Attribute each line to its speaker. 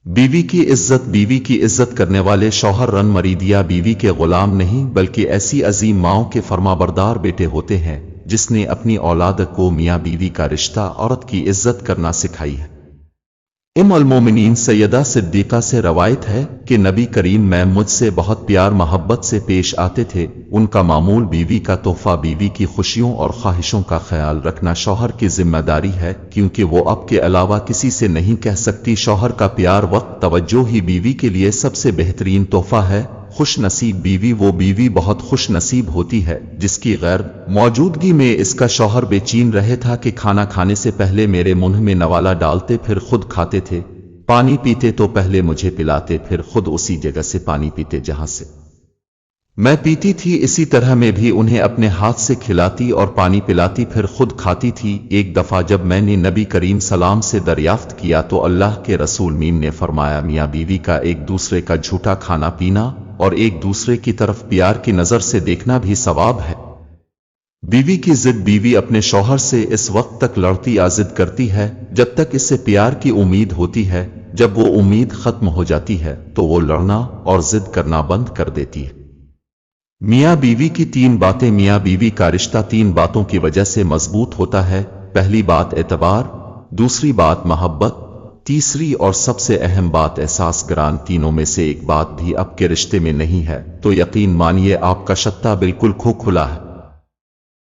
Speaker 1: بیوی کی عزت کرنے والے شوہر رن مریدیا بیوی کے غلام نہیں بلکہ ایسی عظیم ماؤں کے فرمانبردار بیٹے ہوتے ہیں جس نے اپنی اولاد کو میاں بیوی کا رشتہ عورت کی عزت کرنا سکھائی ہے۔ ام المومنین سیدہ صدیقہ سے روایت ہے کہ نبی کریم میں مجھ سے بہت پیار محبت سے پیش آتے تھے۔ ان کا معمول بیوی کا تحفہ، بیوی کی خوشیوں اور خواہشوں کا خیال رکھنا شوہر کی ذمہ داری ہے، کیونکہ وہ اب کے علاوہ کسی سے نہیں کہہ سکتی۔ شوہر کا پیار، وقت، توجہ ہی بیوی کے لیے سب سے بہترین تحفہ ہے۔ خوش نصیب بیوی وہ بیوی بہت خوش نصیب ہوتی ہے جس کی غیر موجودگی میں اس کا شوہر بے چین رہے تھا کہ کھانا کھانے سے پہلے میرے منہ میں نوالا ڈالتے پھر خود کھاتے تھے، پانی پیتے تو پہلے مجھے پلاتے پھر خود اسی جگہ سے پانی پیتے جہاں سے میں پیتی تھی، اسی طرح میں بھی انہیں اپنے ہاتھ سے کھلاتی اور پانی پلاتی پھر خود کھاتی تھی۔ ایک دفعہ جب میں نے نبی کریم سلام سے دریافت کیا تو اللہ کے رسول میم نے فرمایا، میاں بیوی کا ایک دوسرے کا جھوٹا کھانا پینا اور ایک دوسرے کی طرف پیار کی نظر سے دیکھنا بھی ثواب ہے۔ بیوی کی ضد، بیوی اپنے شوہر سے اس وقت تک لڑتی یا ضد کرتی ہے جب تک اس سے پیار کی امید ہوتی ہے، جب وہ امید ختم ہو جاتی ہے تو وہ لڑنا اور ضد کرنا بند کر دیتی ہے۔ میاں بیوی کی 3 باتیں۔ میاں بیوی کا رشتہ 3 باتوں کی وجہ سے مضبوط ہوتا ہے۔ پہلی بات اعتبار، دوسری بات محبت، تیسری اور سب سے اہم بات احساس۔ گران تینوں میں سے ایک بات بھی آپ کے رشتے میں نہیں ہے تو یقین مانیے آپ کا شتہ بالکل کھوکھلا ہے۔